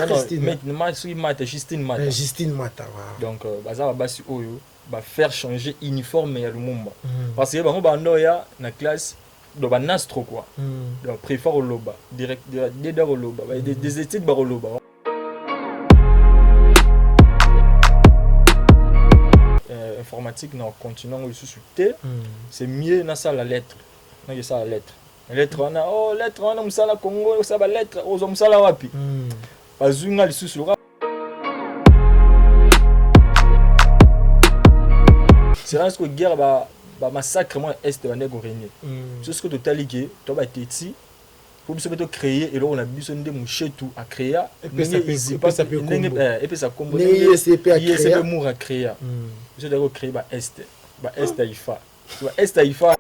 Christine. Justine Mata. Justine Mata. Donc, baza basi oyo ba faire changer uniforme ya Lumumba. Parce que bango bando ya na classe do ba nastro quoi. Donc préfère au loba, direct des au loba, des études ba au loba. Informatique non continuons au sous-té. C'est mieux na ça la lettre. Na ça la lettre. Lettre on a oh lettre on a musala Congo ça ba lettre aux musala wapi. Bazunga li sous c'est là que guerre ba massacre moi est de nego régner. C'est ce que totaliki to ba teti pour se mettre créer et là on a besoin de moucher tout à créer et puis ça combo et c'est mour à créer. Je dois créer ba est ifa. Ba est ifa.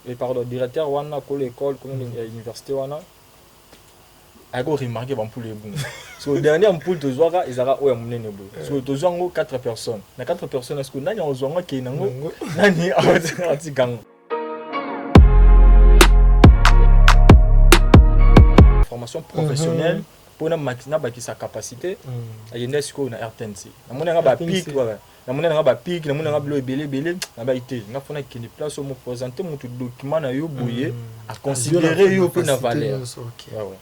Et pardon directeur wana ko l'école comme l'université wana a go remarquer ban pour les bons. So dernier ampoule to zwara ezara oya munene bo. So to zwango 4 personnes. Na 4 personnes est-ce que nani ozwanga ke nango nani awati gang. Formation professionnelle pour na makina ba ki sa capacité ayende siko na RTNC. Na monanga ba pic voilà. Na monanga ba pic, na monanga blo belé na ba ité. Na fona ki ni place au mo présenter mon tout document na yo boyer à considérer yo pe na valeur. Ouais.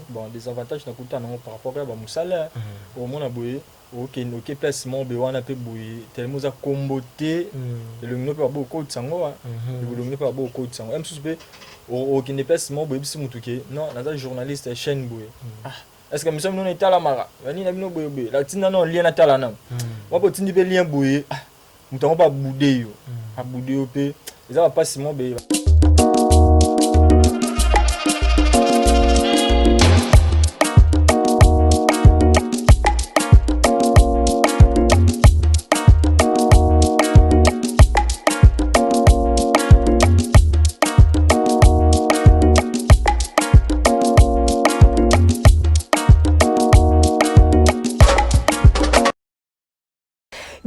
Bon, des avantages par rapport à mon salaire. Au moins, ok, placement, on a tellement ça comboté. Le nom pas beaucoup de sango. Le nom pas beaucoup de sango. Même si ok, déplacement, si mon truc. Non, la journaliste chaîne boué. Est-ce que nous sommes non état la mara? Ni na bino boué. La tina non lien na tala nam. Moi pour tindi be lien boué. Nous pas boudé yo. A boudé op. Les a pas Simon be.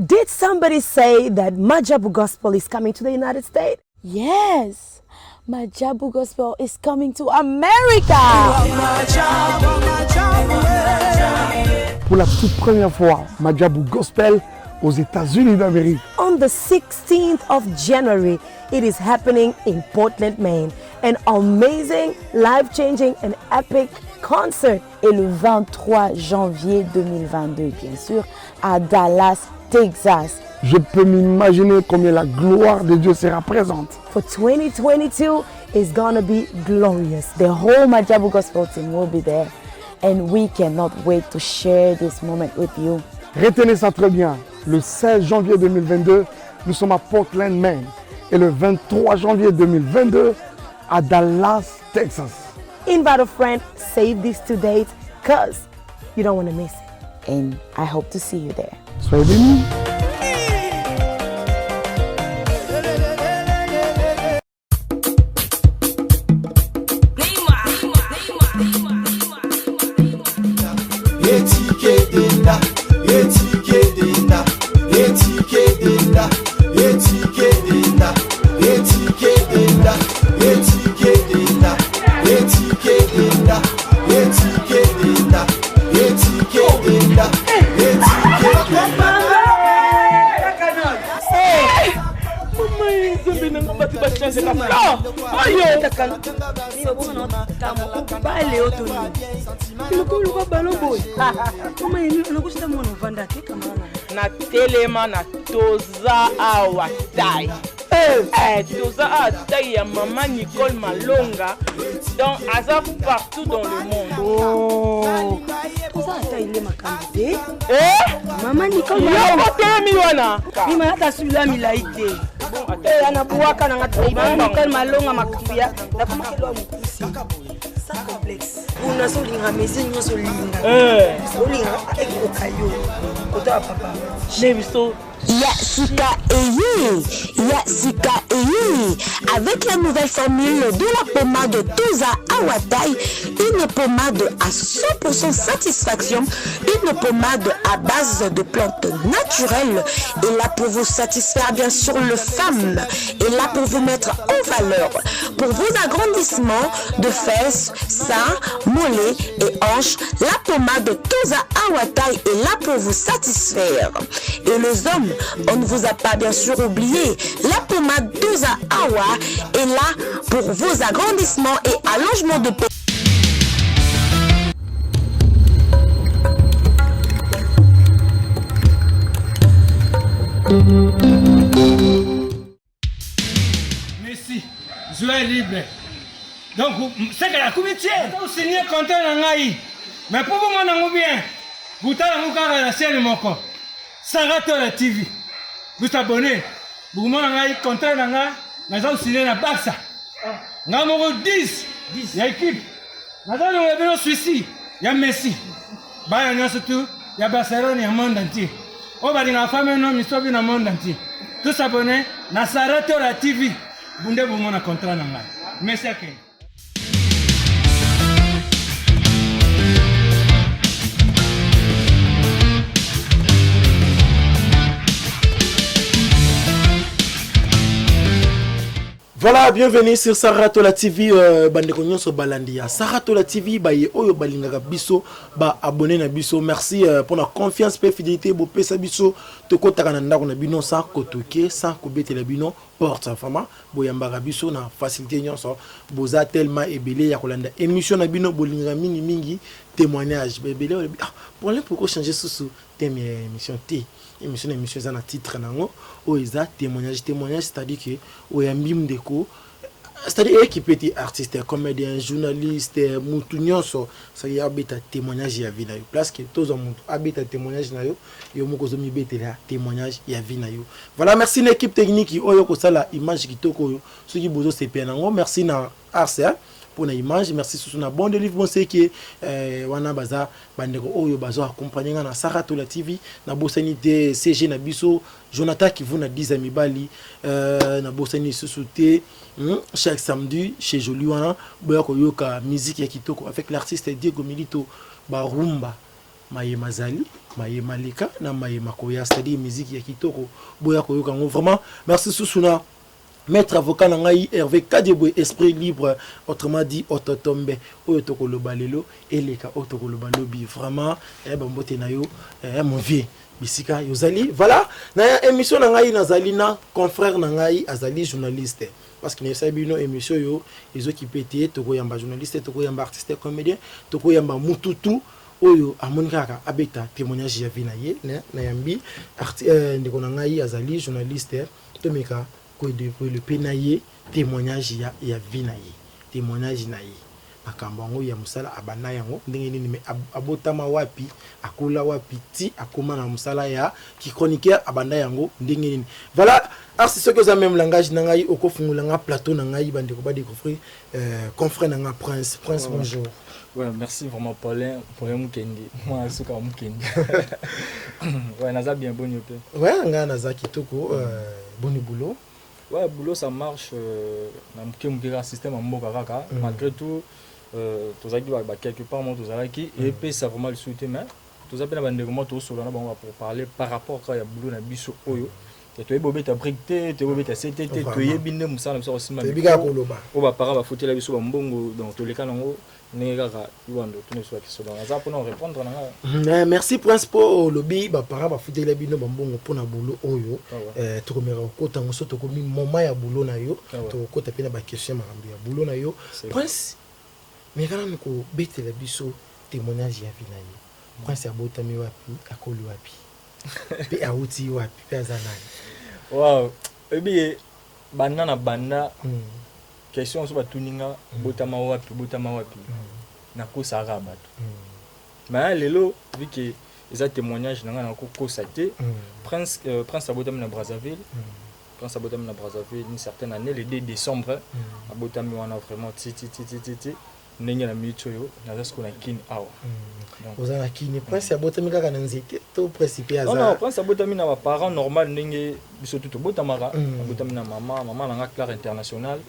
Did somebody say that Majabu Gospel is coming to the United States? Yes, Majabu Gospel is coming to America. Pour la toute première fois, Majabu Gospel aux États-Unis d'Amérique. On the 16th of January, it is happening in Portland, Maine. An amazing, life-changing and epic concert. Et le 23 janvier 2022, bien sûr, à Dallas, Texas. Je peux m'imaginer combien la gloire de Dieu sera présente. For 2022, it's gonna be glorious. The whole Majabu Gospel team will be there. And we cannot wait to share this moment with you. Retenez ça très bien. Le 16 janvier 2022, nous sommes à Portland, Maine. Et le 23 janvier 2022, à Dallas, Texas. Invite a friend, save these 2 dates, cause you don't want to miss it. And I hope to see you there. Soyez bénis. Na telema na toza awa tai. Toza awa tai ya maman Nicole Malonga. Donc aza partout dans le monde. Oh, toza awa tai le makambe. Maman Nicole Malonga. Yo telemi wana. Bima yata sula milaite. Anabuaka na ngatai. Maman Nicole Malonga makubia. Na kuma kelo mukusi. Ça complexe. Una solinga mezi nyoso linga. Solinga eko kayo. Kota papa. Nebiso Yasika Eye, avec la nouvelle formule de la pommade Toza Awatai, une pommade à 100% satisfaction, une pommade à base de plantes naturelles, et là pour vous satisfaire bien sûr le femme, et là pour vous mettre en valeur, pour vos agrandissements de fesses, seins, mollets et hanches, la pommade Toza Awatai est là pour vous satisfaire. Et les hommes, on ne vous a pas bien sûr oublié, la pommade Toza Awa est là pour vos agrandissements et allongements de peau. Merci, joie libre. Donc, c'est que la commission, vous signez content en Aïe. Mais pour vous, mon bien, vous avez la chaîne Moko. Sarato la TV. Vous abonnez. Vous m'avez content en Aïe. Mais vous signez la Barça. Nous avons 10. Il y a équipe. Nous avons Suisse. Il y a Messi. Il y a surtout. Il y a Barcelone, il y a le monde entier. On va dire la famille, non, mais dans le monde entier. Tous abonnés. Nous Sarato la TV. Vous avez un contrat en Aïe. Merci à vous. Voilà, bienvenue sur Saratola TV, bandeko nyonso balandia. Saratola TV, ba ye oyo balingaka biso, ba abonné na biso. Merci pour la confiance et fidélité, bo pesa biso. Toko takana ndako na bino sans kotoke, sans kobete la bino porte fama. Bo yambaka biso na facilité nyonso. Boza tellement ebele ya kolanda émission na bino bolinga mingi mingi témoignage. Bebele problème pourquoi changer sous thème émission T. Émission za na titre nango o eza témoignage c'est-à-dire que oyambi mdeko c'est-à-dire qui peut être artiste comédien journaliste mutu nyonso ça y a beta témoignage ya vie na yo parce que tous mutu abeta témoignage na yo yo moko zo mi betela témoignage ya vie na yo. Voilà, merci l'équipe technique oyo ko sala image kitoko ceux qui bozo CP nango, merci na RCA pour na image, merci sous na bon délivre bon c'est que wana baza bandeko oyo bazo accompagner na Saratola TV na bosanité CG na biso Jonathan qui vous na 10 amis bali na bosanité sous-souté chaque samedi chez Joli wana boya ko yoka musique ya kitoko avec l'artiste Diego Milito Barumba Maye Mazali Maye Malika na Maye Makoya, c'est-à-dire musique ya kitoko boya ko yoka vraiment merci sous na Maître avocat Nangaï Hervé Kadebwe, esprit libre, autrement dit Ototombe, Oyotokolo Balelo, Eleka Otokolo Balobi, vraiment, Bambote Nayo, mon vieux, Bisika Yozali. Voilà, na émission Nangaï Nazalina, confrère Nangaï Azali, journaliste. Parce que nous savons une émission, ils ont qui pété, Toko Yamba journaliste, Toko Yamba artiste comédien, Toko Yamba Mututu. Oyo amonikaka abeta témoignage ya vinaye na yambi ndeko Nangaï Azali, journaliste, Tomeka. Le penaye témoignage ya vinaye témoignage naye makambo ya musala abana yango ndenge nini me abotama wapi akola wapi ti akoma na musala ya ki chroniqueur abanda yango ndenge nini. Voilà, c'est ce que ça même langage nangai okofungula nga plateau nangai bandeko ba découvrir confrère nanga Prince bonjour. Ouais, merci vraiment Paulin Mukendi. Moi suka Mukendi. Ouais, naza bien bon yope. Ouais, nga naza kitoko bon boulot. Ouais, boulot ça marche dans un système en mboka kaka malgré tout tous aki ba quelque part moi tous aki et puis ça vraiment le soutien mais tous appelle ba ndeko moto solo na bango pour parler par rapport à ya boulot na biso oyo to ebobe ta bricté to ebobe ta CTT to yebinde musala biso aussi ma biga koloba o ba para ba fotela biso ba mbongo donc to leka nango nengaka iwando tune so ki so dans za pour répondre na merci principal lobby ba para ba fotela bino ba mbongo pona boulot oyo to komera kota ngoso to komi moma ya boulot na yo to kota pena ba question marambi ya boulot na yo prince mais kana ko betela biso témoignage ya vie na yo prince abotami wapi akoli wapi pe auti wapi pe azanani. Wow, ebi banda na banda question so batuninga botama wapi na ko sara bato mais lelo vu que les témoignages na ko kosaté prince abotami na Brazzaville une certaine année le 2 décembre abotami wana vraiment ti ndenge na minute oyo naza siko na kini awa oza na kini prince abotami kaka na nzete to principe aza non prince abotami na baparent normal ndenge biso tu tobotamaka abotami na mama nanga Claire International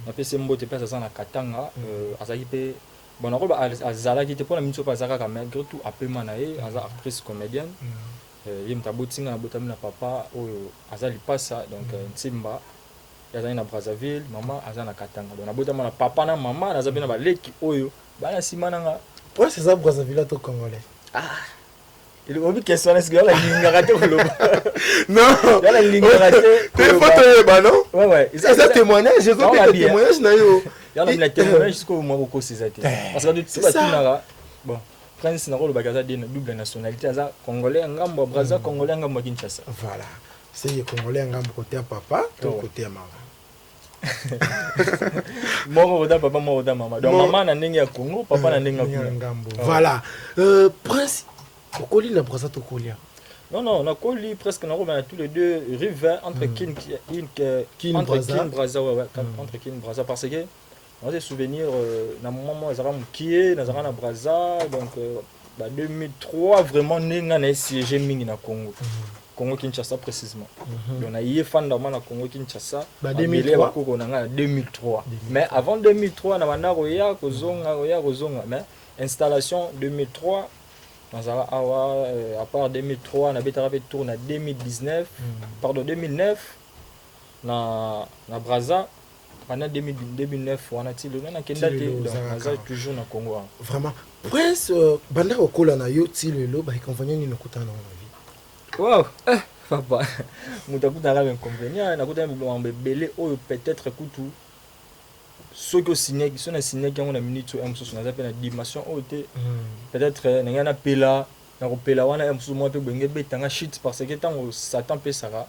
napesi mbote mpe aza na Katanga azalaki mpe bon nakoba azalaki te mpona minute oyo azalaka kaka malgré tout apema na ye aza actrice comédienne ye moto abotinga abotami na papa oyo aza lipasa donc ntimba azali na Brazzaville mama aza na Katanga donc nabotama na papa na mama naza mpe na baleki oyo bana nsima nanga prince eza Brazzaville to congolais il obi question est-ce que la lingaka te koloba non la lingaka te photo ba non ouais ça témoignage je crois que témoignage na yo la témoignage jusqu'au moment où c'est ça parce que tu vas tunara bon prince na koloba kaza de double nationalité aza congolais ngambo Brazza congolais ngambo Kinshasa voilà c'est congolais ngambo côté à papa to côté à maman moko oda papa moko oda mama donc maman na ndenge ya Congo papa na ndenge ya ngambo voilà prince okoli na Brazza to kolia non on a collé presque on a tous les deux rive entre Kin Brazza ouais entre Kin Brazza parce que on a des souvenirs na moment ezara mukie na zara na Brazza donc 2003 vraiment nenga na siège mingi na Congo Congo Kinshasa précisément donc na yé fan na Congo Kinshasa 2003 mais avant 2003 na banda roya kozonga mais installation 2003 nazala awa à part 2003 na betara pe tour na 2019 pardon 2009 na Brazza pendant 2009 wana ti le na kenda te donc naza toujours na Congo vraiment prince banda okola na yo ti lelo ba inconvénient ni nakutana na vie wow papa mutakuta la inconvénient nakutana mbembe belé oyo peut-être kutu ceux qui signé qui sont signés qui ont na minute so mso na zape na dimension ote peut-être na ngana pela na kopela wana mso mo pe benge betanga shit parce que tant Satan pe sara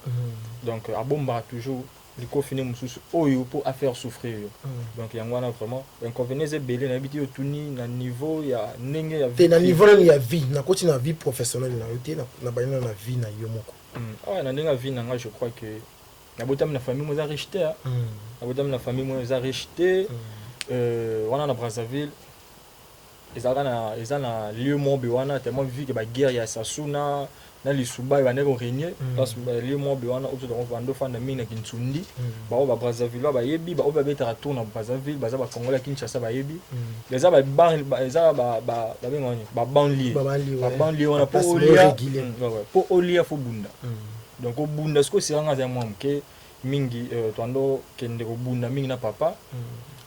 donc abomba toujours liko fini mususu oyo pour affaire souffrir donc yango wana vraiment inconvénient c'est belé na biti otuni na niveau ya ndenge ya vie na niveau ya vie na koti na vie professionnelle na yote na banana na vie na yo moko ah na ndenge vie na nga je crois que na botam na famille moi riche te na botam na famille moi riche te wana na Brazzaville eza na lieu mobe wana tellement vu que ba guerre ya Sasuna na lisuba ba nego régner parce que lieu mobe wana auto donc bando fanda mina Kinsundi ba Brazzaville ba yebi ba betara tour na Brazzaville ba za ba Congolais Kinshasa ba yebi eza ba bengoni ba banlieue wana pour olia pour olia fo bunda donc au bunda ce que c'est nga za mwamke mingi twando kende ko bunda mingi na papa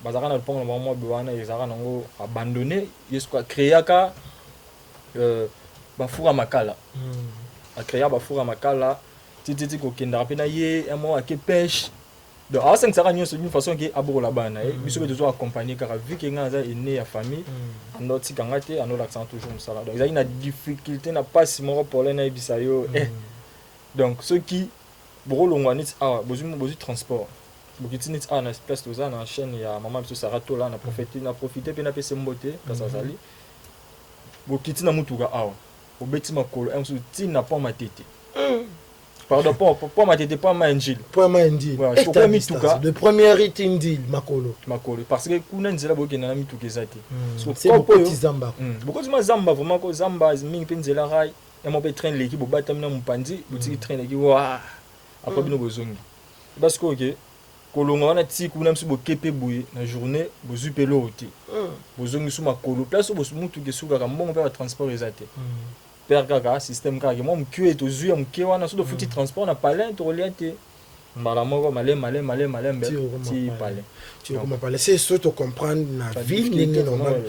bazaka na pongo na mwa bwana ezaka nango abandonné yesko créaka bafura makala a créer bafura makala titi ko kenda pe na ye un mois ke pêche donc à 5 sera d'une façon qui aboro la bana biso be toujours accompagner car vu que nga za né ya famille noti kangate ano l'accent toujours ça donc il y a une difficulté na pas si mon problème na bisayo donc ceux qui brolongwa nit bozu transport bokiti nit na place toza na chaîne ya maman biso Sarato là na profiter pe na pese mbote kasa zali bokiti na mutuka awa obeti makolo emsu ti na pas matete pardon pas matete pas manjil pourquoi mituka de première itindil makolo parce que kuna nzela bokena na mituka ezati c'est beaucoup zamba beaucoup de zamba vraiment ko zamba mingi pe nzela rai ya mo pe train l'équipe bobatam na mpanzi botiki train l'équipe wa après bino bozongi parce que OK kolonga wana ti kuna msu bokepe boye na journée bozu pelo oti bozongi suma kolo place bo mutu ke suka ka mbongo pe transport ezate per kaka système kaka mo mkue et ozu ya mke wana so do futi transport na palin to reliate mbala moko malem ti palin tu comment parler c'est surtout comprendre na vie ndenge normal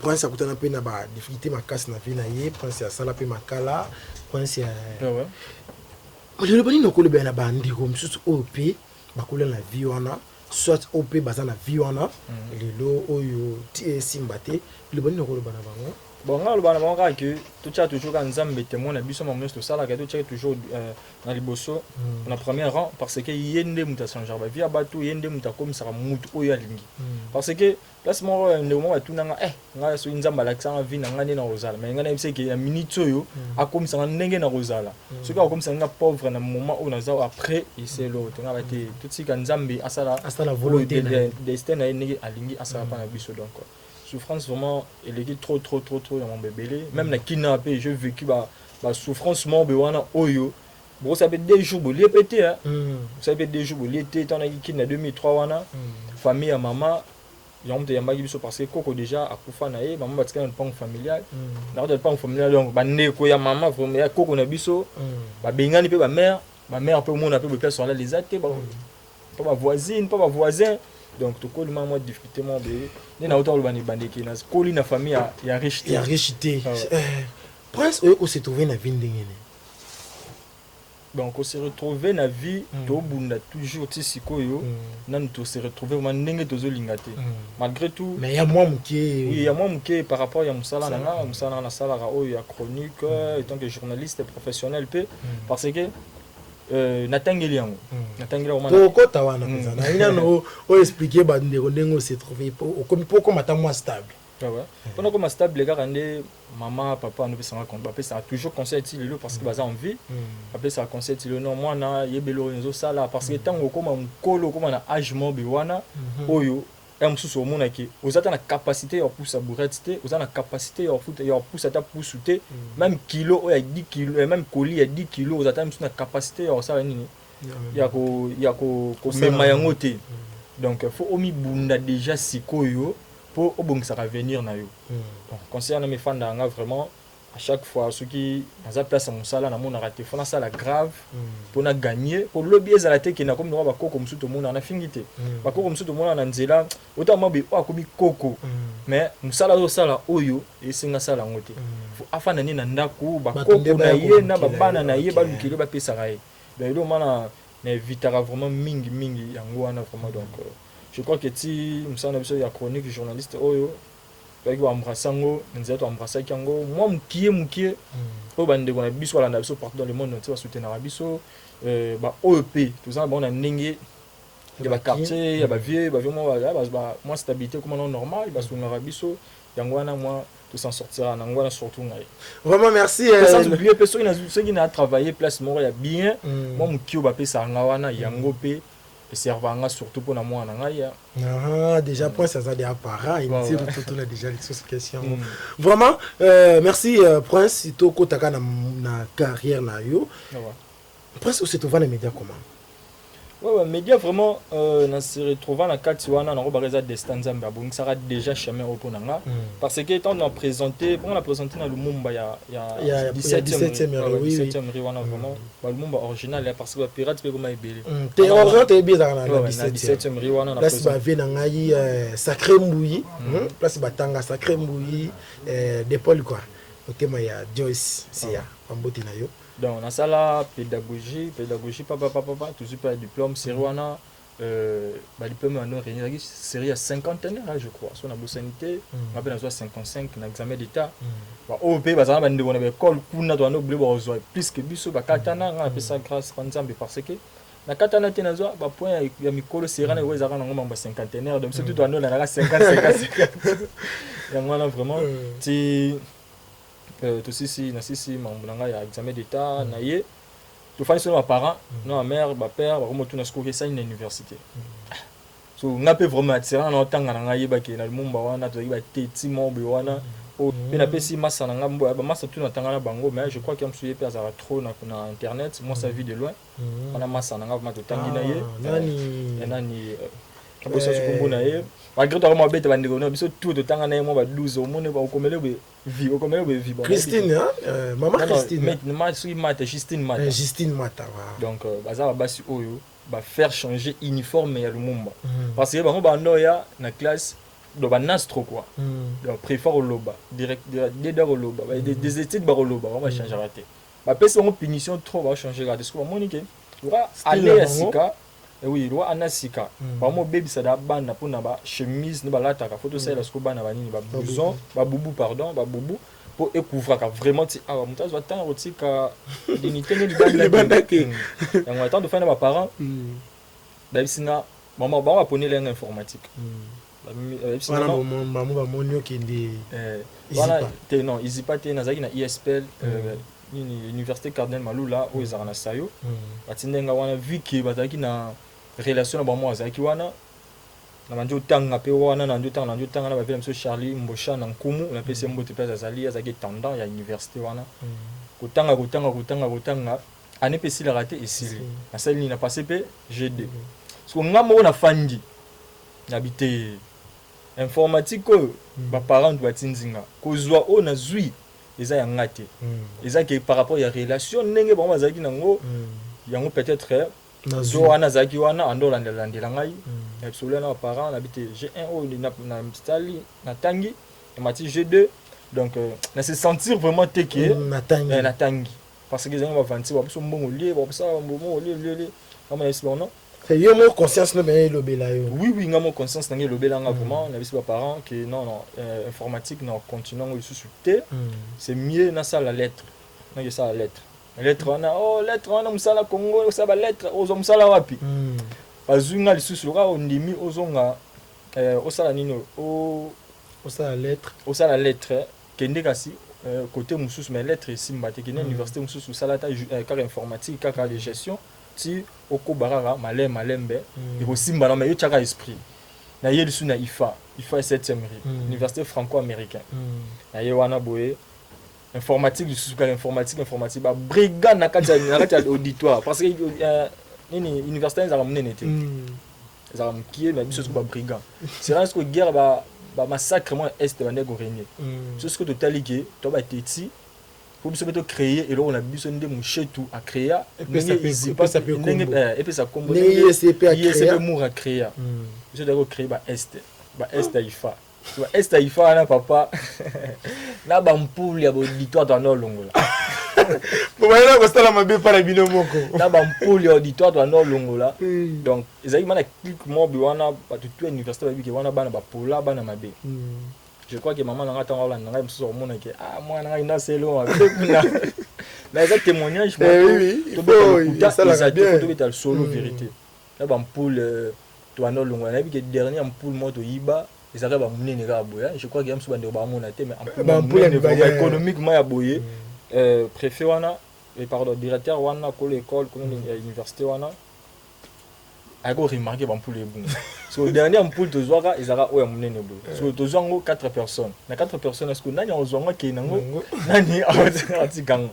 prince akutana pe na ba difficulté makasi na vie na ye prince ya sala pe makala prince ya le bani nokolo be na bandi ko msusu OP bakula na vie wana soit OP baza na vie wana lelo oyo ti simbate le bani nokolo bana bango bon nga lo bana bango que tout ça toujours quand nzambe témoin na biso mo mesto sala ka tout ça toujours na liboso na premier rang parce que yende mutation genre vie abatu yende mutakom sara mutu oyo alingi parce que place mo ne mo batunanga nga so nzamba la kisanga vie na ngane na rozala mais ngana ibise ke ya minute oyo akomisa ndenge na rozala so ka akomisa nga pauvre na moment où naza après c'est l'autre nga bate tout ça nzambe asala volonté destin na ndenge alingi asala pa na biso donc souffrance vraiment eleki trop dans mon bébé même na kidnappé j'ai vécu ba souffrance mo be wana oyo bon ça fait 2 jours bolie pété hein ça fait 2 jours bolie été tant na kidna 2003 wana famille ya maman yamte yambaki biso parce que koko déjà akufa na ye maman batika na pango familial na de pango familial donc ba ndeko ya maman vraiment ya koko na biso ba bengani pe ba mère pe mona pe be sur là les até ba pas voisine pas voisin donc to ko moi difficulté mon bébé ni na auto le bandeki na ko li na famille ya richité Prince on s'est trouvé na vie ndengene donc on s'est retrouvé na vie to bunda toujours ti sikoyo nan to s'est retrouvé vraiment ndenge to zo lingate malgré tout mais ya moi muke oui ya moi muke par rapport ya musala na sala ra o ya chronique étant que journaliste professionnel pe parce que natangeli yango natangeli au mana ko tawana pesa na ina no o expliquer ba ndeko ndenge s'est trouvé pour mata moi stable ouais pendant comme stable les gars rende maman papa nous pesa compte ba pesa toujours conseil ti lelo parce que baza en vie après ça conseil ti lelo non moi na yebelo nzo sala parce que tango koma mkolo koma na âge mo bi wana oyo mususu omona ke ozata na capacité ya pousse bourrette oza na capacité ya foot ya pousse ta pousse te même kilo oya 10 kilo même colis ya 10 kilo ozata mususu na capacité ya osala nini ya ko mema yango te donc faut omi bunda déjà sikoyo pour obongisa revenir na yo donc concernant mes fans nga vraiment à chaque fois ceux qui dans place à mon sala na mon raté fona sala grave pour na gagner pour le biais à la tête qui na comme no ba koko msuto mona na fingité ba koko msuto mona na nzela autant mabe o akobi koko mais musala zo sala oyo et singa sala ngote faut afana ni na ndako ba koko na ye na ba bana na ye ba lukile ba pesa rae donc lo mana na vitara vraiment mingi yango wana vraiment donc je crois que ti musala biso ya chronique journaliste oyo donc on embrasse ngo nzela to embrasse kango moi mukie o bande ko na biso ala na biso partout dans le monde on va soutenir biso ba OEP tout ça on a ndenge ya ba quartier ya ba vieux ba moi stabilité comme normal ba soutenir biso yango wana moi tout s'en sortira na ngwana surtout ngai vraiment merci sans oublier personne qui n'a travaillé place mort ya bien moi mukie ba pesa nga wana yango pe servanga surtout pour na moi na ngai déjà point ça ça des apparats il dit tout là déjà sur cette question vraiment merci Prince to kotaka na carrière na yo Prince aussi tu vas les médias comment ouais médias vraiment na se retrouver na kati wana na robareza destin nzambe abongi ça déjà chemin au ponanga parce que étant on a présenté na Lumumba ya 17e rue wana vraiment ba Lumumba original parce que pirate pe comme ebele te original te bien na 17e rue wana na place ba ve na ngai sacré mbouyi place batanga sacré mbouyi de Paul quoi OK ma ya Joyce sia pambote na yo donc on a ça la pédagogie papa toujours pas diplôme série wana ba diplôme en réunion série à 50 ans je crois sur la sanité on appelle à 55 na examen d'état ba OP ba za ba ndeko na école kuna to no blé ba zo plus que biso ba katana on appelle ça grâce nzambe parce que na katana te na zo ba point ya mikolo série na weza kana ngomba cinquantenaire donc surtout to no na 50 yango wana vraiment ti tout si mamulanga ya examen d'état na ye to fani sur ma parents non ma mère ma père ba comme tout na skoke ça une université so ngape vraiment attirant na tanga na ye ba ke na Lumumba wana to ba teti mombe wana o pena pesi massa na ngambo ba massa tout na tanga na bango mais je crois qu'il me souillé pesa trop na internet moi ça vit de loin on a massa na ngava to tangi na ye nani kabosa sukumbu na ye malgré toi moi bête bandeko no biso tout de tanga na ye moi ba 12 au monde ba okomele be vie Christine maman Christine mais ma sui mata Justine Mata donc bazaba basi oyo ba faire changer uniforme ya Lumumba parce que bango bando ya na classe do ba nastro quoi donc préfère loba direct des loba des études ba loba on va changer raté ba pesa on punition trop va changer la discours monique va aller à sika et oui roi anasika ba mo baby ça da banda pour na ba chemise ne ba lata ka photo ça la sco bana ba nini ba blouson ba boubou pardon ba boubou pour écouvrir ka vraiment ti ah mutas va tant rotika dignité ni banda ke et on attend de faire ba parents ba sina maman ba poner l'informatique informatique maman ba monio ki ndi voilà non ils pas té na zaki na ISPL université Cardinal Malula où ils na sayo batindenga wana vu que bazaki na relation na ba moi azaki wana na manjo tanga pe wana na ndio tanga na ba vile mso Charlie Mbosha na Nkumu na pese mbote pe azali azaki tendant ya université wana kutanga ane pe sila raté ici na sali na passé pe G2 so ngamo na fandi na bité informatique ba parents batinzinga kozwa o na zui eza ya ngate eza que par rapport ya relation ndenge ba mazaki nango yango peut-être zo wana zaki wana ando landela ngai absolument na parents na bité G1 o na stali na tangi et mati G2 donc na se sentir vraiment teke na tangi parce que zango ba vanti ba so mbongo lié ba ça mbongo lié kama est-ce non c'est yo mo conscience no ben lobela yo oui ngamo conscience nangi lobela nga vraiment na biso ba parents que non informatique non continuons le sous-té c'est mieux na ça la lettre na ça la lettre lettre wana musala Congo ça ba lettre ozo musala wapi bazunga lisusu loka ondimi ozonga osala nino osala lettre kende kasi côté mususu mais lettre ici mbate kene université mususu sala ta car informatique car de gestion ti okobarara malembe et aussi mbana mais yo chaka esprit na yelisu na IFA 7e université franco-américaine na ye wana boye informatique du sous informatique ba brigade na kati auditoire parce que nini université za ramene nete za ramkie mais biso ba brigade c'est là ce que guerre ba massacre moi est bande go régner c'est ce que totaliki to ba teti pour biso beto créer et là on a biso ndé mouchetu à créer et puis ça peut et puis ça combo ISP à créer biso d'ailleurs créer ba est IFA tu est IFA na papa na ba mpuli ya auditoire dans longola bon là ko sala mabe para bino moko na ba mpuli ya auditoire dans longola donc ezali mana clique mo bi wana ba tout université ba bi ke wana bana ba pola bana mabe je crois que maman nanga tanga olanda ngai msusu omona ke moi nanga ina selo mais ça témoignage moi ça la bien to betal solo vérité na ba mpuli to ano longola na bi ke dernier mpuli mo to yiba ils arrivent à mener les gars boya je crois qu'il y a un peu de bamonate mais en plus économiquement ya boye préfet wana et pardon directeur wana ko l'école ko université wana a go remarquer ba pour les bon so dernier ampoule to zwaka ils arrivent oya munene boye so to zwango 4 personnes na 4 personnes est-ce que nani on zwanga ke nango nani atikanga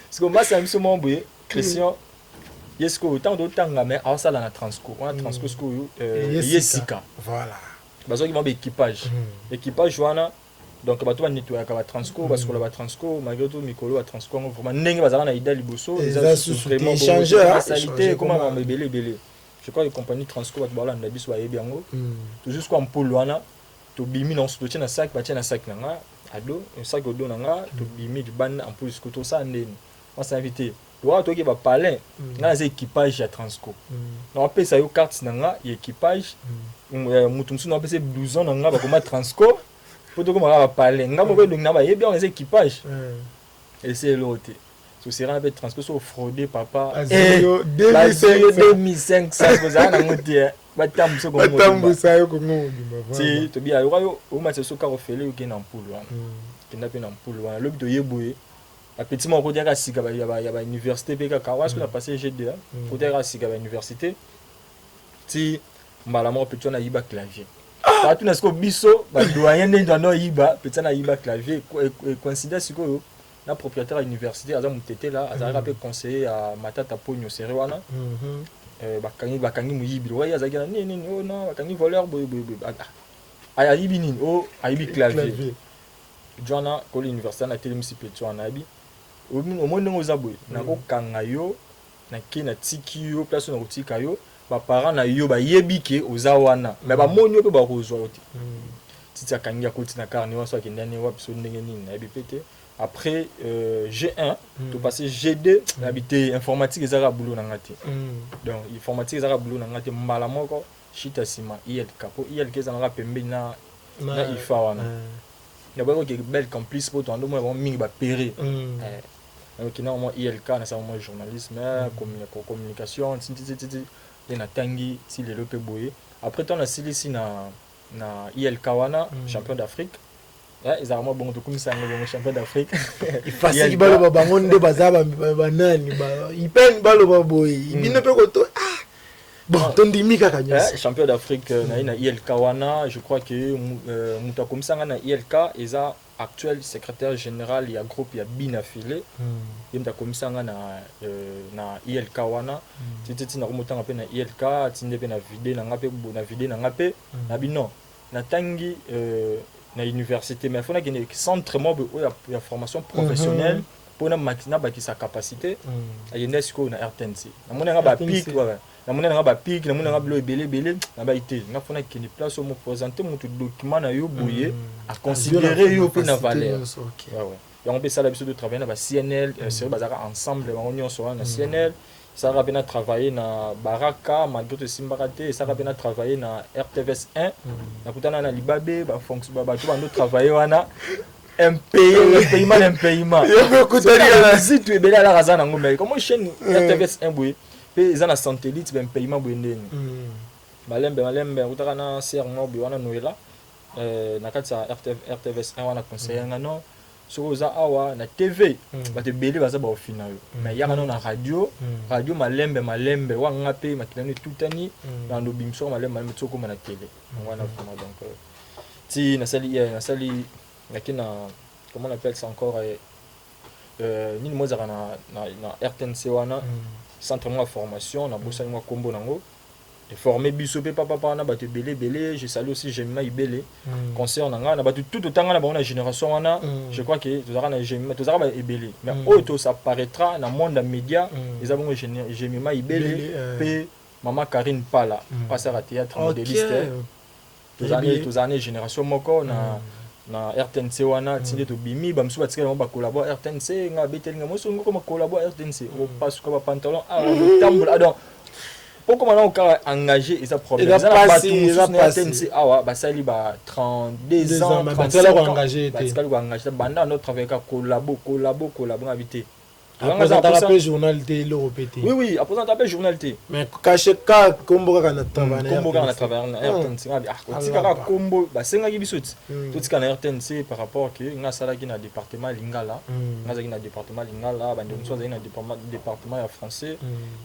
parce que moi c'est un peu mon boye Christian yesko autant d'autanga mais à ça la transco on a transco ce que yesika voilà bazo ki mba équipage wana donc bato ba nettoyer ka ba transco parce que la ba transco malgré tout mikolo ba transco vraiment ndenge bazala na ida liboso ils ont vraiment changeur qualité comment on belé je crois que compagnie transco bato bala na biso ba yebi yango tout jusqu'à mpolo wana to bimi na soutien na sac ba tia na sac nanga ado un sac odo nanga to bimi du ban en plus que tout ça ndeni on s'est invité doit to ki ba palin na za équipage ya transco na pe sa yo carte nanga équipage mutu msusu na pese blouson na nga ba koma transco poto koma ba parler nga mo ko na ba yebi on les équipages et c'est l'autre so sera un peu transco so fraudé papa 2500 ça na ngoti ba tambuso ko mo batambusa yo ko ngodi si to bia yo o ma se so ka ofele yo ke na mpulu wana kenda pe na mpulu wana lobi to yeboye a petit mo ko dia ka sika ba ya université pe ka kawas ko na passer G2 ko dia ka sika ba université ti mbala mo petit na yiba clavier partout na sko biso ba doyen ndendo no yiba petit na yiba clavier coïncidence siko na propriétaire à l'université aza mutete là aza pe conseiller à matata ponyo seri wana bakangi muyibi wa yaza gana nini oh non bakangi voleur boy aya yibi nini oh ayibi clavier jona ko l'université na telemisi petit wana abi au moins ngo zaboy na ko kanga yo na kina tiki yo place na kotika yo ba parents na yo ba yebike oza wana mais ba monyo pe ba kozwa oti titi akangi akoti na carnet wa so akendani wa biso ndenge nini na bipete après G1 to passer G2 habité informatique ezaka boulot na ngati donc informatique ezaka boulot na ngati mbala moko shita sima ILK po ILK ezanga pembe na IFA wana ya ba ko bel complice po to ando mo mingi ba péré donc na mo ILK na sa mo journalisme communication et na tangi si le lope boye après ton na silisi na ILK wana champion d'Afrique ils ont bon to kumisa ngo champion d'Afrique il facile balo ba bango nde bazaba banani ba ipen balo ba boye ibino pe ko to Bon, tondimi kaka nyasi. Champion d'Afrique na ILK wana, je crois que muta komisanga na ILK eza actuel secrétaire général ya groupe ya Bina Filé. Muta komisanga na ILK wana. Titi na komotanga pe na ILK, tinde pe na vidé na ngape na vidé na ngape na bino. Na tangi na université mais fona que centre mobile ya formation professionnelle pour na makina ba ki sa capacité UNESCO na RTNC. Na mona nga ba pic ouais. Na mona nga ba pic, na mona nga blo belé na ba ité. Na fona que ni place au mo présenter mon document na yo boyer à considérer yo pe na valeur. Ouais ouais. Ya on peut ça l'habitude de travailler na ba CNL, c'est bazaka ensemble ba union sur na CNL. Ça va bien travailler na Baraka malgré tout Simbarate, ça va bien travailler na RTVS 1. Na kutana na Libabe ba fonction ba tout ba travailler wana un paiement. Il faut écouter la visite et bela la razana ngombe. Comment chaîne RTVS 1 boy pe za na satellite ben paiement boy ndeni. Malembe kutaka na sermo bi wana noela na kati ya RTVS 1 wana conseiller ngano. So za awa na TV ba te beli baza ba au final mais ya kana na radio malembe wa ngape makilani tutani na ndo bimso malembe tsoko na télé wana vraiment donc ti na sali lakina comment on appelle ça encore ni mozaka na RTNC wana centre de formation na bossa ngwa kombo nango et formé biso pe papa na ba te belé je salue aussi Jemima Ibele concert nanga na ba tout autant na ba génération wana je crois que tozara na Jemima tozara ba Ibele mais auto ça paraîtra na monde des médias les avons Jemima Ibele pe maman Karine Pala passeur à théâtre modéliste tozana génération moko na RTNC wana tinde to bimi ba msuba tsika ba collaborer RTNC nga betelinga moso ngoko ma collaborer RTNC o passe ko ba pantalon on tambola donc pourquoi maintenant on engagé et ça problème ça passé awa ba sali ba 32 ans 35 ans engagé banda notre travail ka collabo habité après ça rappelle journalité l'europété oui après ça rappelle journalité mais caché ka kombo ka na travailler na RTNC tika kombo ba senga ki bisoti tout tika na RTNC par rapport que nga sala ki na département lingala nga za ki na département lingala ba ndonso za na département ya français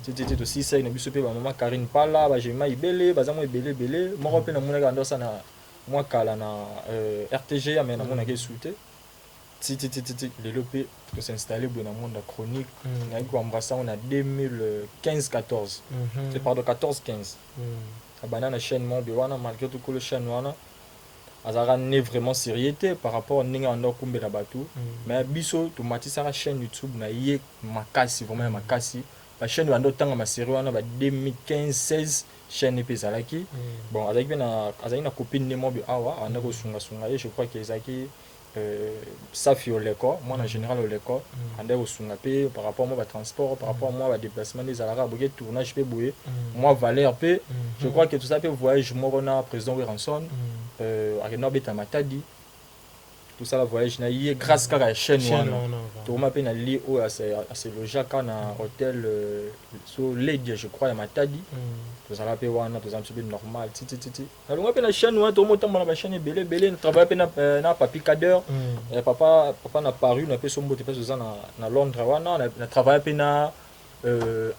titi aussi ça na biso pe ba maman Karine Pala ba Jemima Ibele ba za mo belé moko pe na mona ka ndosa na moi kala na RTG mais na mona ke souté titi le lopé que s'installer dans le monde de chronique na ko embrasser on a 2015-14 c'est pardon 14-15 abana na chaîne mon wana malgré tout que le chaîne wana azara né vraiment sérieuxité par rapport ninga ndo kumbe na batu mais biso to matisa la chaîne YouTube na ye makasi vraiment makasi la chaîne ndo tanga ma série wana ba 2015-16 chaîne epezalaki bon azaki na copine ne mo bi awa ana ko sunga je crois que ezaki Safi au l'école, moi en général au l'école, on est au Sungapé par rapport à moi transport, par rapport à moi déplacement des Arabes, tournage peut bouiller, moi Valère peut, je crois que tout ça peut voyage moi on a président Wilson, avec Norbert Matadi, tout ça la voyage na yé grâce à la chaîne tout m'a peine lié au à ces loger quand na hôtel sur Lady je crois à Matadi. Tout ça là pe wana tout ça un petit peu normal titi alors moi pe na chaîne wana tout le temps na chaîne belé travailler pe na papi cadre papa na paru na pe sombo te pe na Londres wana na travailler pe na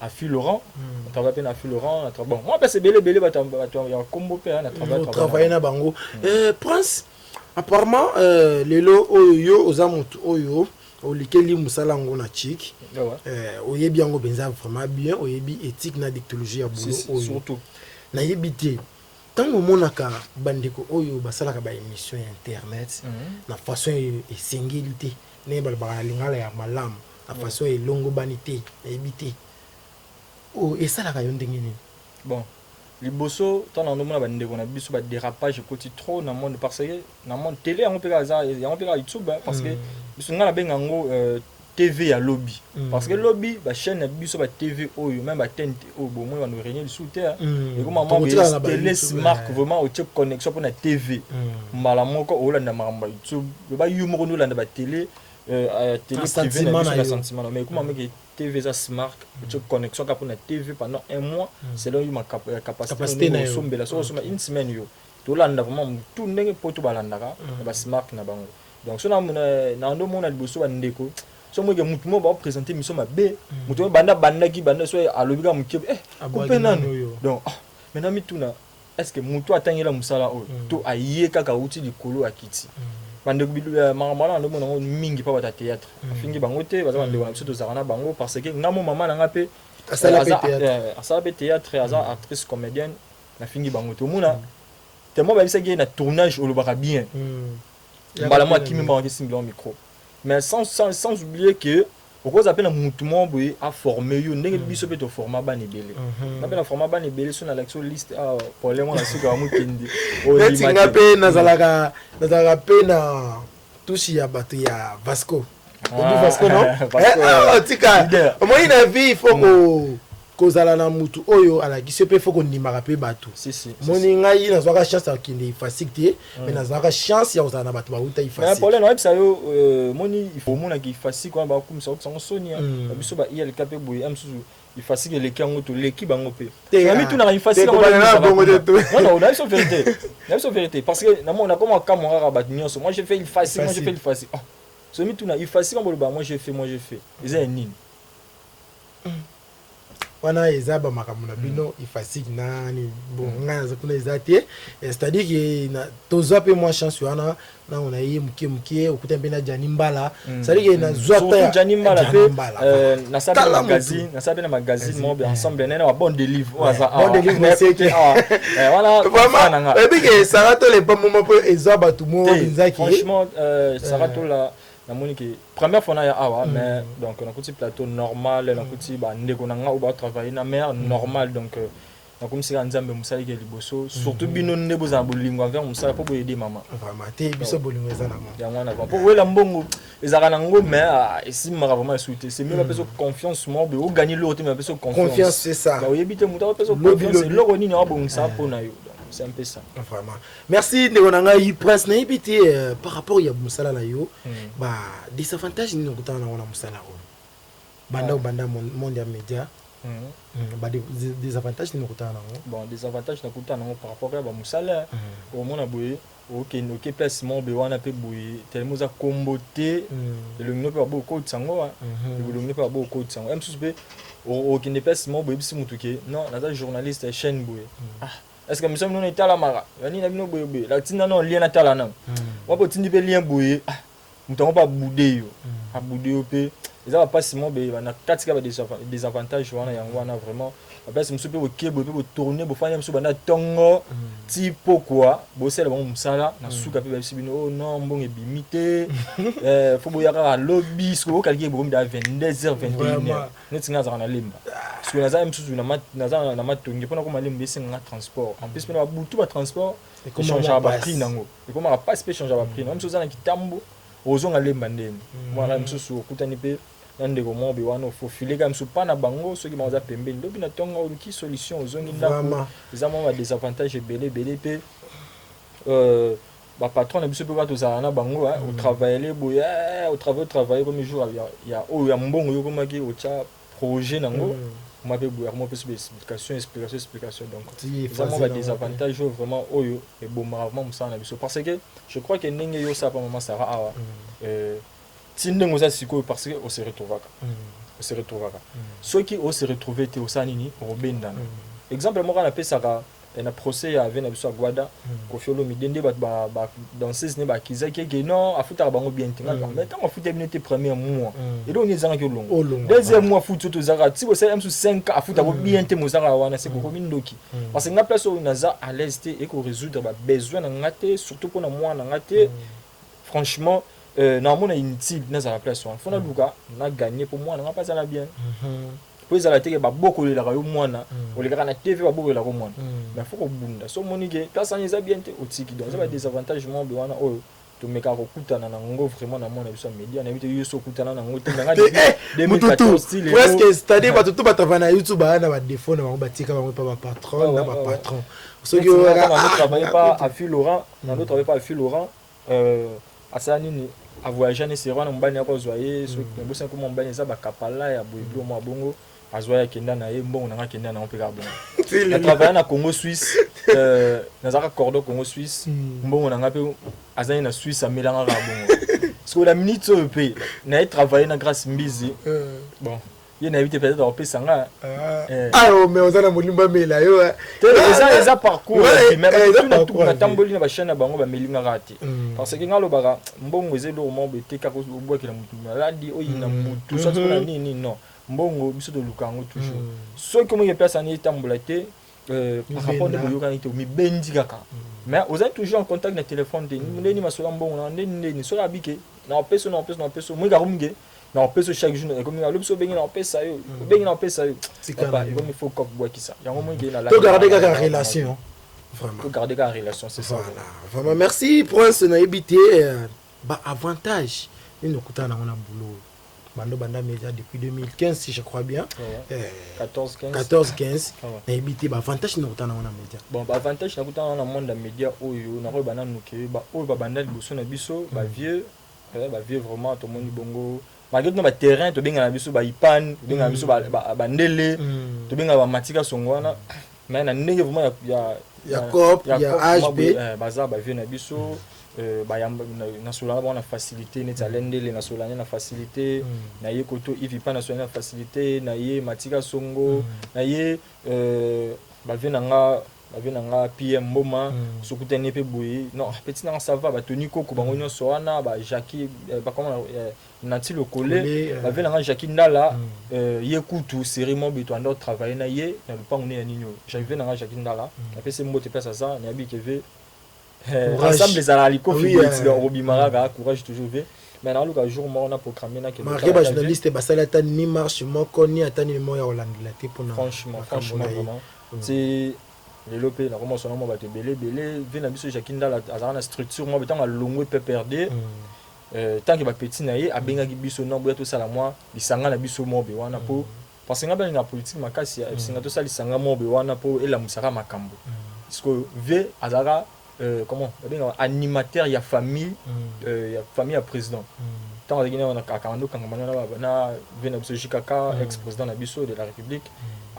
à Phil Laurent on travaille pe na Phil Laurent bon moi pe c'est belé ba ya combo pe na travailler na bango Prince apparemment lelo oyo ozamutu oyo olikeli musala ngo na chik oyebi yango benza vraiment bien oyebi éthique na dictologie ya boulot oyo surtout na yebité tango monaka bandeko oyo basalaka ba émission ya internet na façon esengeli ne balbala lingala ya malamu na façon elongo banité na yebité o esalaka yo ndenge nini bon liboso tant na ndomona ba ndeko na biso ba dérapage côté trop na monde parce que na monde télé on peut YouTube parce que biso ngala benga ngo TV ya lobby parce que lobby ba chaîne na biso ba TV oyo même ba TNT o bo moi ba no réunion sous terre et comme maman télé smart vraiment au check connexion pour na TV mala moko o landa mamba YouTube ba yumo no landa ba télé télé privé na sentiment mais comme maman TV za smart tu connexion pour na TV pendant un mois selon ma capacité de sombela so une semaine yo to landa vraiment tout ndenge poto balandaka ba smart na bango donc so na ndo mona liboso ba ndeko so moi que mutu mo ba présenter mission mabe mutu banda so alobika muke couper nanu donc maintenant mituna est-ce que mutu atangela musala o to aye kaka uti likolo akiti bande maramala ndo mona mingi pa bata théâtre fingi bango te baza bande wana biso tozakana bango parce que ngamo mama nanga pe asala pe théâtre aza actrice comédienne na fingi bango te mona tellement ba bisa na tournage olobaka bien mbala moi kimi mba ngi simbi micro mais sans oublier que pourquoi appelle un mutumo boy a formé yo ndenge biso pe to forma ba nebele na pe na forma ba nebele so na l'action liste pour les mois na suka mu kindi o tinga pe nazalaka pe na touche ya bato ya Vasco Vasco non tika moi na vie il faut kozala na mutu oyo ala ki sepe faut qu'on nimaka pe bato moni ngai na zwaka chance ya kinde facilité mais na zwaka chance ya kozala na bato ba uta facile mais problème na ça yo moni il faut mona ki facile kwa ba kumisa ko sonia biso ba il kapé boy amsuzu il facile les kango to les ki bango pe ngami tu na il facile non là c'est vérité là c'est vérité parce que na mona comme kamora ba nyonso moi je fais il facile moi je fais il facile so mi tu na il facile comme ba moi je fais ils est nini wana ezaba makamuna bino ifasik nani bon ngana zakuna ezate c'est-à-dire que na toza pe moi chance wana na on a yé muke okuta mbena Janimbala c'est-à-dire que na zwata Janimbala pe na sa na magazine mo bien ensemble na bon délivre bon délivre c'est que voilà vraiment et puis que Sarato les pas moment peu ezaba tout mo binzaki franchement Sarato la na monique première fois na ya awa mais donc on a côté plateau normal na côté ba ndeko nanga ou ba travailler na mer normal donc na comme si nzambe musali ke liboso surtout bino ndebo za bolingo envers musala pour aider maman vraiment te biso bolingo za na maman ya mwana pour wela mbongo ezaka nango mais ici mara vraiment souhaiter c'est mieux la personne confiance moi o gagner l'autre mais personne confiance c'est ça ba yebite muta personne confiance c'est loro nini abong ça pour na yo. C'est un peu ça. Vraiment. Merci de nanga presse na ibité par rapport ya musala na yo ba désavantage ni ngutana na musala ko. Banda monde ya média. Ba désavantage ni ngutana na. Bon, désavantage na ngutana par rapport ya ba musala au mona boye OK place mon be wana pe boye tellement za komboté le ngino pe ba ko tsango le ngino pe ba ko tsango même suspe OK ne place mon boye bisi mutuke non na journaliste chaîne boye est-ce que nous sommes à la mara yani na bino boye la tinda non lien na tala na on peut tindi pe lien boye mutango pas bouder yo a bouder yo pe ça va pas seulement be na katika ba des avantages wana yango wana vraiment parce que monsieur pe OK boye pe tourner bo fanya monsieur bana tongo ti pourquoi bo sel bon musala na suka pe ba bino oh non mbongo ebimité faut boya ka lobby ko kalki bo mi da 22h 21h netinga za na limba parce que naza msusu na matongi pona ko malembe senga transport en plus pena butu ba transport et comment changer ba prix nango et comment pas changer ba prix même chose na kitambo ozonga lemba ndeni moi msusu okutani pe nande ko mo be wana faut filer comme pas na bango ceux qui maza pembeni lobi na tonga oluki solution ozongi ndako za mo ba désavantage belé pe ba patron na biso pe ba tozala na bango au travailler boya au travailler comme jour ya o ya mbongo yo komaki o cha projet nango ma pe boya mo pe explication donc vraiment ba désavantage vraiment oyo et bon vraiment musana na biso parce que je crois que ndenge yo ça pas maman Sarah awa tindenge za siko parce que on se retrouvaka ceux qui on se retrouver te osanini robenda exemple moi na pe saka na procès ya avec na biso Guada kofiolo midende ba danseuse ne ba kizaki ke non afuta bango bien tinga mais tant afuta bien te premier mois et donc ils ont que long deuxième mois futu to zaka ti bo c'est même 5 afuta bien te mozaka wana c'est ko mindoki parce que na place où naza à l'aise et ko résoudre ba besoin na ngate surtout pour na moi na ngate franchement na mona inutile na za la place on faut na luka na gagner pour moi na pas ça la bien pour ça la teke ba boko le la yo mwana o le kana TV ba boko le la ko mwana mais faut ko bunda so monike place en eza bien te otiki donc ça va des avantages mo be wana o to meka ko kutana na ngo vraiment na mona biso media na bito yo so kutana na ngo te nga 2014 style presque c'est-à-dire ba tout ba travailler na YouTube na ba défaut na ba tika ba pas ba patron na ba patron ceux qui travaillent pas à Fil Laurent na d'autres travaillent pas à Fil Laurent asa nini a voyager ne sera na mbani ko zoyer so ko bosa ko mbani za ba kapala ya boyeblo mo bongo azoya kenda na ye mbongo na kenda na opeka bongo na travailler na Congo Suisse na zaka cordo Congo Suisse mbongo na ngape azani na Suisse amelanga ka bongo parce que la minute so pe na travailler na grâce mbizi bon il na évité peut-être en sanga mais on a molimba mela yo eza parcours même tout na tamboli na ba chaîne na bango ba melinga rati parce que ngalo baka mbongo ezelo mo beteka ko bwakela mutu maladi oyina mutu so tuna nini non mbongo biso to lukango toujours so comme il place en tambola te par rapport à yoga nito mi bendi kaka mais vous êtes toujours en contact na téléphone de ni masola mbongo na ni so abike na peso moi garumge na peso chaque jour comme ngalo biso bengi na pesa yo bengi na pesa yo c'est pas il faut comme bois qui ça yango moi qui na la to garder la relation vraiment to garder la relation c'est ça vraiment merci Prince na habité ba avantage ni nokutana na boulot Banda Média depuis 2015 si je crois bien 14-15 na habité ba avantage nokutana na média bon ba avantage nakutana na monde média oyo na ko bana nuke ba oyo ba banda liboso na biso ba vieux vraiment tout le monde bongo malgré tout na terrain to benga na biso ba ipan to benga na biso ba ndele to benga ba matika songwana mais na ndenge vraiment ya cop ya HB baza ba vieux na biso ba na solana ba na facilité net alendele na solana na facilité na ye koto ivi pa na solana na facilité na ye matika songo na ye ba vieux na nga PM Mboma sokutene pe boye non petit na ça va ba Tony Koko bango nyonso wana ba Jackie ba comment Nati le collé ba vela nga Jackie Ndala ye kutu sérément beto ando travailler na ye na pas on est nino j'avais na nga Jackie Ndala après c'est mbote place ça na bi keve ensemble les alaliko fiti robimara courage toujours ve mais na luka jour moi on a programmé na que marqué ba journaliste ba salata ni marche moko ni atani mo ya Hollande te pour franchement vraiment c'est les lopé na comment son nom va te belé vient biso Jackie Ndala azana structure moi betant longwe pe perdre tant que ba petit na ye abenga biso nombre tout ça la moi lisanga na biso mo be wana po parce que ngaba na politique makasi ya singa to ça lisanga mo be wana po et la musaka makambo parce que v azara comment abenga animateur ya famille à président tant que on a kakando kangana na vient biso Jikaka ex-président na biso de la République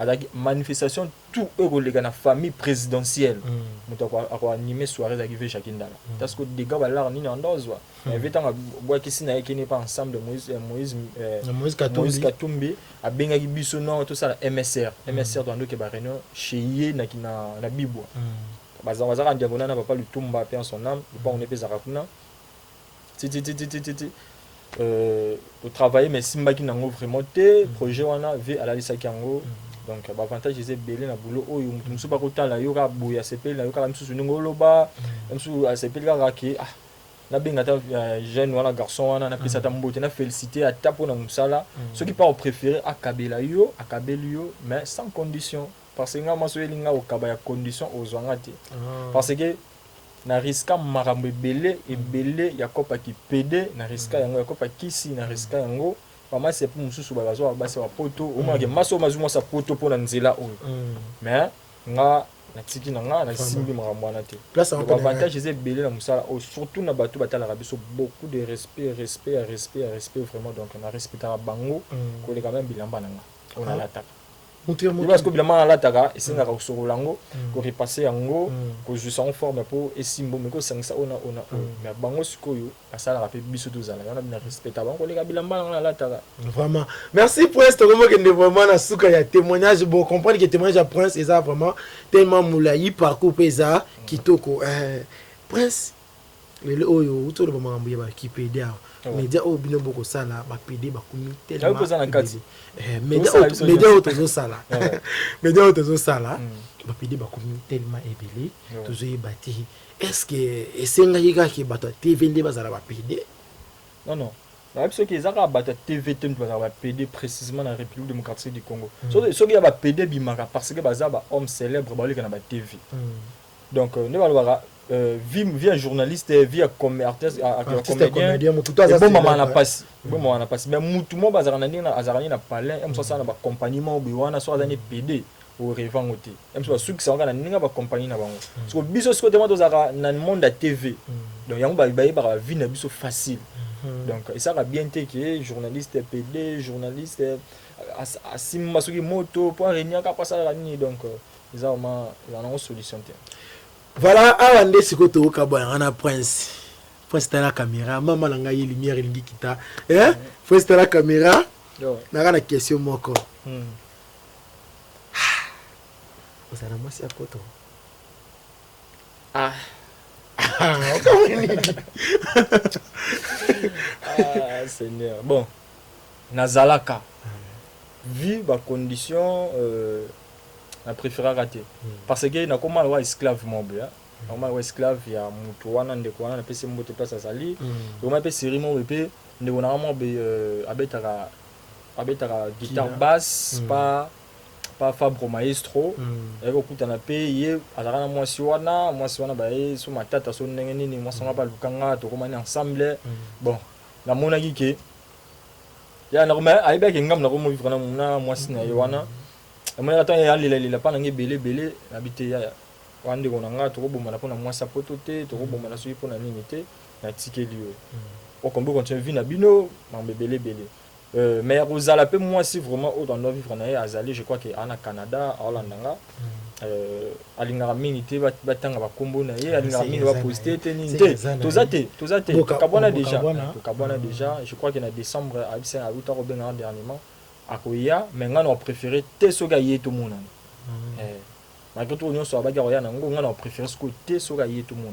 à la manifestation tout est la famille présidentielle moto a animé soirée d'arrivée Jackie Ndala parce que des gars là ni ndozwa mais tant bois qui sina qui n'est pas ensemble Moïse Katumbi a benga biso non tout ça MSR dans le ba réunion chez yé na bibwa bazanga diagonale na papa Lutumba pe en son âme pas on est pesa rakuna au travailler mais simbaki nango vraiment te projet wana v à la lisa kango donc avantage c'est belé na boulot oyo musu ba kotala yo ka boya sepel na yo ka musu ngolo ba musu sepel ka raki na benga ta jeune wana garçon wana na pesa ta mbote na féliciter à tapo na musala ceux qui pas préférer akabela yo mais sans condition parce que nga maso elinga okaba ya condition ozwangati parce que na risque marambe belé et belé ya kopa ki PD na risque yango ya kopa kisi na risque yango vraiment c'est pour mususu ba bazo ba se wa poto au moins que maso mazuma sa poto pour na nzela oyo mais nga na tiki na nga na simbi marambo wana te place avantage c'est belé na musala surtout na bato batala biso beaucoup de respect vraiment donc na respecter bango ko le quand même bilamba na nga on a l'attaque parce que bilan la taga et c'est nga ko lango ko repasser yango ko juste en forme pour et simbo mais ko sangsa ona mais bango sikoyo asala rapé biso dozala on a bien respecter bango les bilan na la taga vraiment merci Prince vraiment que vraiment na suka ya témoignage bon comprendre que témoignage à Prince et ça vraiment tellement moulayi parcours pesa kitoko Prince le oyo utolo ba mambo ya ba kipeda média au bino boko sala ba PD ba kumi tellement média auto sala média auto sala ba PD ba kumi tellement ebele toujours bati est-ce que esenga yiga ki bato TV nde bazala ba PD non la biso ki zaka bato TV tem bazala ba PD précisément dans la République démocratique du Congo so ki ya ba PD bimaka parce que bazala ba homme célèbre ba leka na ba TV donc ne balobaka via journaliste via comédien bon maman na passe mais mutu mo bazarana na palais em ça na ba compagnie mo biwana so azani PD au revendre côté em so suki ça na ninga ba compagnie na bango parce que biso ce côté mo dozaka na monde à TV donc yango ba vie na biso facile donc et ça va bien été que journaliste PD journaliste asimba soki moto pour réunir ka passer la nuit donc ils ont une solution. Voilà, avant de se côté au Cabo, on a Prince. faut installer la caméra maman nanga y lumière lingi kita faut installer la caméra na la question moko ça na moi c'est à côté Seigneur. Bon, Nazalaka. Vu ma condition, je préfère rater. Parce que na comment le esclave mon bien. Normalement esclave il y a mutuana ndekwana na pese mbote place à sali. Donc ma pese série mon bébé ne on a vraiment abetara guitare basse pas Fabro Maestro et okuta na pe ye azara na mwasi wana ba ye so matata so ndenge nini mwasi nga ba lukanga to komani ensemble bon na mona gike ya na koma aiba ke ngam na komo vivre na mona mwasi na ye wana mona ata ya lila pa na nge bele na bite ya wande ko na nga to ko bomana pona mwasi poto te to ko bomana so pona nini te na tikeli yo o kombo continue vie na bino na bele mais Rosala peut moi si vraiment au dans nos vivre na azali je crois que en Canada à Hollanda alingara minité batanga ba kombo na ye alingara minité ba poster te ninte tozate kabona déjà je crois que na décembre à 8 ans bien dernièrement akoya mais ngana préféré te soga ye tout monde malgré tout on so ba garoya na ngana préféré ce côté soga ye tout monde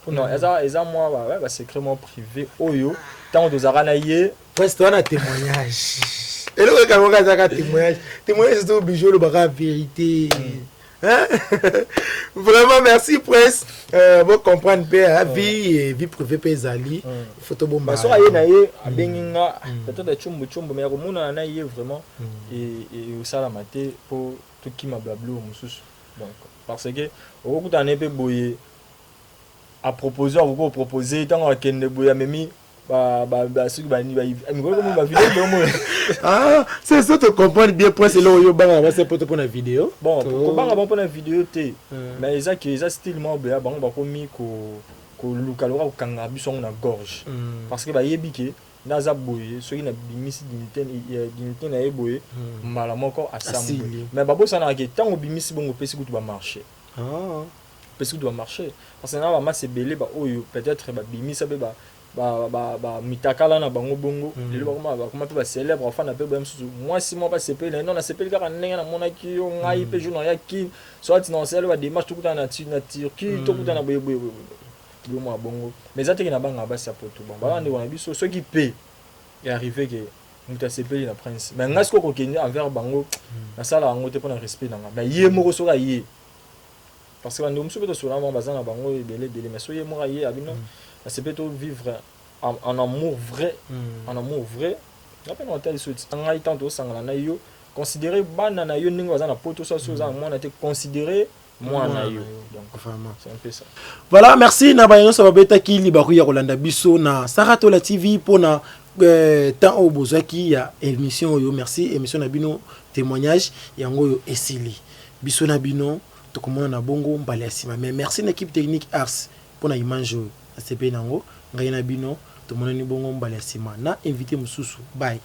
non eza moi ba secrètement privé oyo tant dozara na ye presque on a témoignage et le quand on a témoignage c'est obligé le bara vérité vraiment merci presse vous comprendre bien vie privée pezali photo bomba so aye na ye abenginga peut-être chumbu mais komona na ye vraiment et usala maté pour tout qui m'a blablo mususu donc parce que au coup d'un peu boyer à proposer à vous proposer tant à ken boya memi c'est ça, tu comprends bien pourquoi c'est là où il y a pour la vidéo. Bon, pour la vidéo, mais ils ont style moi, ils ont mis que le calora ou kangabi sont na gorge. Parce que y a biqué, naza boye, ceux qui n'a bimisi dignité na boye, malamment encore à ça. Mais babo ça n'a que tant au bimisi bon au PC que tu vas marcher. Parce que tu vas marcher. Parce que là, c'est belé, peut-être bimisi mitakala na bango bongo lelo bakoma pe ba célèbre enfin na pe ba msusu moi si moi pas CPL non na CPL kaka ndenge na mona ki yo ngai pe journal ya ki soit non c'est ba démarche tout na Turquie tout na boye moi bongo mais ça te na banga ba sa poto bon ba ndeko na biso ceux qui paient est arrivé que muta CPL na prince mais ngasko ko kenya envers bango na sala bango te pona respect na mais ye moko soka ye parce que ndeko msusu pe to sola mo bazana bango belé mais so ye moko ye abino c'est plutôt vivre en amour vrai en amour vrai après on tel souci ngai tanto sangala na yo considérer bana na yo ningo bazana poto so so za moi na te considérer moi na yo donc vraiment c'est un peu ça voilà merci na bayo so babeta ki libaku ya kolanda biso na Saratola TV pona temps au bozaki ya émission yo merci émission na bino témoignage yango yo esili biso na bino to komona na bongo mbale asima mais merci na équipe technique Ars pona image ACP nango ngai na bino to monani bongo mbale asima na invité mususu bye.